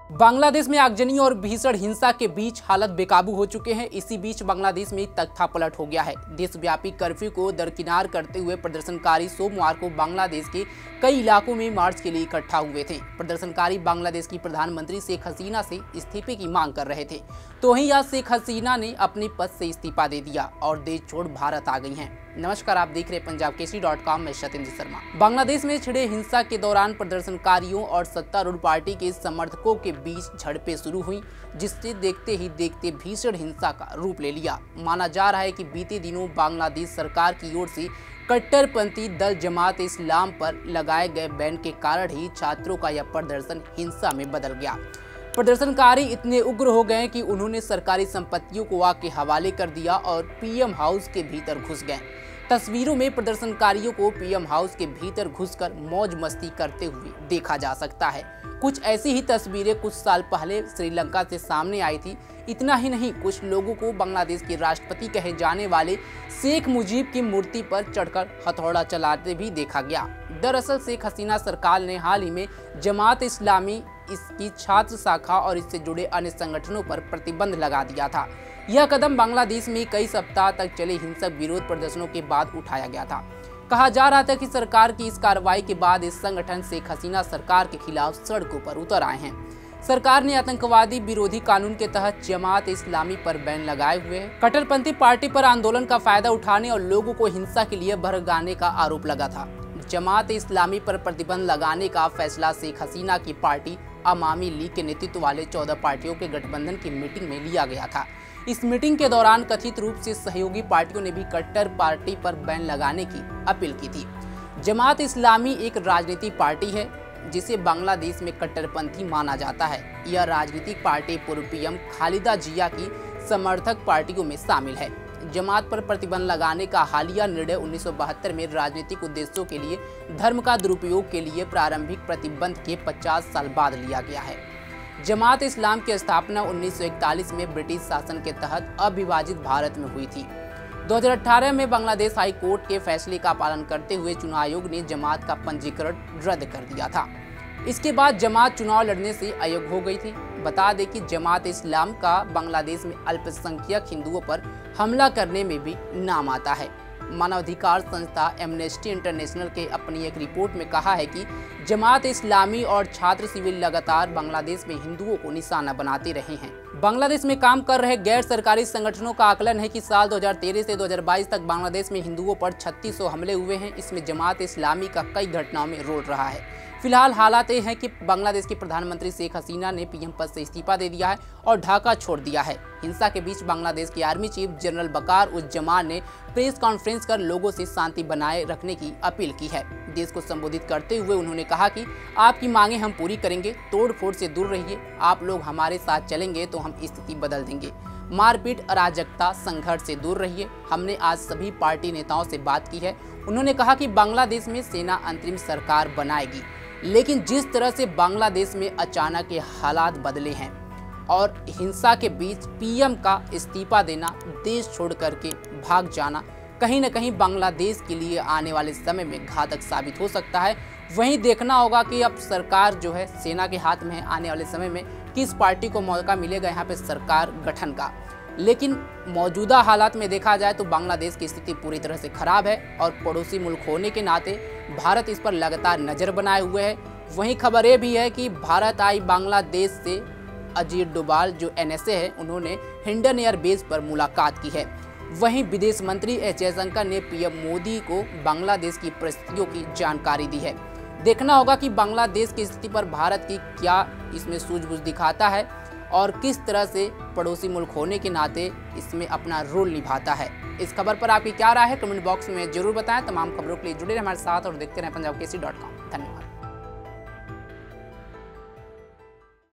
बांग्लादेश में आगजनी और भीषण हिंसा के बीच हालत बेकाबू हो चुके हैं। इसी बीच बांग्लादेश में तख्तापलट हो गया है। देशव्यापी कर्फ्यू को दरकिनार करते हुए प्रदर्शनकारी सोमवार को बांग्लादेश के कई इलाकों में मार्च के लिए इकट्ठा हुए थे। प्रदर्शनकारी बांग्लादेश की प्रधानमंत्री शेख हसीना से इस्तीफे की मांग कर रहे थे, तो वहीं आज शेख हसीना ने अपने पद से इस्तीफा दे दिया और देश छोड़ भारत आ गई हैं। नमस्कार, आप देख रहे हैं पंजाबकेसरी.com में सत्येंद्र शर्मा। बांग्लादेश में छिड़े हिंसा के दौरान प्रदर्शनकारियों और सत्तारूढ़ पार्टी के समर्थकों के बीच झड़पें शुरू हुई, जिससे देखते ही देखते भीषण हिंसा का रूप ले लिया। माना जा रहा है कि बीते दिनों बांग्लादेश सरकार की ओर से कट्टरपंथी दल जमात इस्लाम पर लगाए गए बैन के कारण ही छात्रों का यह प्रदर्शन हिंसा में बदल गया। प्रदर्शनकारी इतने उग्र हो गए कि उन्होंने सरकारी संपत्तियों को आग के हवाले कर दिया और पीएम हाउस के भीतर घुस गए। तस्वीरों में प्रदर्शनकारियों को पीएम हाउस के भीतर घुसकर मौज मस्ती करते हुए देखा जा सकता है। कुछ ऐसी ही तस्वीरें कुछ साल पहले श्रीलंका से सामने आई थी। इतना ही नहीं, कुछ लोगों को बांग्लादेश के राष्ट्रपति कहे जाने वाले शेख मुजीब की मूर्ति पर चढ़कर हथौड़ा चलाते भी देखा गया। दरअसल शेख हसीना सरकार ने हाल ही में जमात इस्लामी, इसकी छात्र शाखा और इससे जुड़े अन्य संगठनों पर प्रतिबंध लगा दिया था। यह कदम बांग्लादेश में कई सप्ताह तक चले हिंसक विरोध प्रदर्शनों के बाद उठाया गया था। कहा जा रहा था कि सरकार की इस कार्रवाई के बाद इस संगठन शेख हसीना सरकार के खिलाफ सड़कों पर उतर आए हैं। सरकार ने आतंकवादी विरोधी कानून के तहत जमात इस्लामी पर बैन लगाए हुए हैं। कट्टरपंथी पार्टी पर आंदोलन का फायदा उठाने और लोगों को हिंसा के लिए भड़काने का आरोप लगा था। जमात इस्लामी पर प्रतिबंध लगाने का फैसला शेख हसीना की पार्टी अवामी लीग के नेतृत्व वाले 14 पार्टियों के गठबंधन की मीटिंग में लिया गया था। इस मीटिंग के दौरान कथित रूप से सहयोगी पार्टियों ने भी कट्टर पार्टी पर बैन लगाने की अपील की थी। जमात इस्लामी एक राजनीतिक पार्टी है जिसे बांग्लादेश में कट्टरपंथी माना जाता है। यह राजनीतिक पार्टी पूर्व पीएम खालिदा जिया की समर्थक पार्टियों में शामिल है। जमात पर प्रतिबंध लगाने का हालिया निर्णय 1972 में राजनीतिक उद्देश्यों के लिए धर्म का दुरुपयोग के लिए प्रारंभिक प्रतिबंध के 50 साल बाद लिया गया है। जमात इस्लाम की स्थापना 1941 में ब्रिटिश शासन के तहत अविभाजित भारत में हुई थी। 2018 में बांग्लादेश हाई कोर्ट के फैसले का पालन करते हुए चुनाव आयोग ने जमात का पंजीकरण रद्द कर दिया था। इसके बाद जमात चुनाव लड़ने से अयोग्य हो गई थी। बता दें कि जमात इस्लाम का बांग्लादेश में अल्पसंख्यक हिंदुओं पर हमला करने में भी नाम आता है। मानवाधिकार संस्था एमनेस्टी इंटरनेशनल के अपनी एक रिपोर्ट में कहा है कि जमात इस्लामी और छात्र शिविर लगातार बांग्लादेश में हिंदुओं को निशाना बनाते रहे हैं। बांग्लादेश में काम कर रहे गैर सरकारी संगठनों का आकलन है कि साल 2013 से 2022 तक बांग्लादेश में हिंदुओं पर 3600 हमले हुए हैं। इसमें जमात इस्लामी का कई घटनाओं में रोल रहा है। फिलहाल हालात ये हैं कि बांग्लादेश की प्रधानमंत्री शेख हसीना ने पीएम पद से इस्तीफा दे दिया है और ढाका छोड़ दिया है। हिंसा के बीच बांग्लादेश के आर्मी चीफ जनरल बकार उज जमान ने प्रेस कॉन्फ्रेंस कर लोगों से शांति बनाए रखने की अपील की है। देश को संबोधित करते हुए उन्होंने कहा कि आपकी मांगें हम पूरी करेंगे, तोड़ फोड़ से दूर रहिए, आप लोग हमारे साथ चलेंगे तो हम स्थिति बदल देंगे। मारपीट, अराजकता, संघर्ष से दूर रहिए। हमने आज सभी पार्टी नेताओं से बात की है। उन्होंने कहा कि बांग्लादेश में सेना अंतरिम सरकार बनाएगी, लेकिन जिस तरह से बांग्लादेश में अचानक ये हालात बदले हैं और हिंसा के बीच पीएम का इस्तीफा देना, देश छोड़ करके भाग जाना कहीं न कहीं बांग्लादेश के लिए आने वाले समय में घातक साबित हो सकता है। वहीं देखना होगा कि अब सरकार जो है सेना के हाथ में है, आने वाले समय में किस पार्टी को मौका मिलेगा यहाँ पे सरकार गठन का। लेकिन मौजूदा हालात में देखा जाए तो बांग्लादेश की स्थिति पूरी तरह से खराब है और पड़ोसी मुल्क होने के नाते भारत इस पर लगातार नज़र बनाए हुए है। वहीं खबर ये भी है कि भारत आई बांग्लादेश से अजीत डोभाल जो एनएसए है, उन्होंने हिंडन एयरबेस पर मुलाकात की है। वहीं विदेश मंत्री एस जयशंकर ने पीएम मोदी को बांग्लादेश की परिस्थितियों की जानकारी दी है। देखना होगा कि बांग्लादेश की स्थिति पर भारत की क्या इसमें सूझबूझ दिखाता है और किस तरह से पड़ोसी मुल्क होने के नाते इसमें अपना रोल निभाता है। इस खबर पर आपकी क्या राय है, कमेंट बॉक्स में जरूर बताएं। तमाम खबरों के लिए जुड़े रहें हमारे साथ और देखते रहें पंजाबकेसरी.com। धन्यवाद।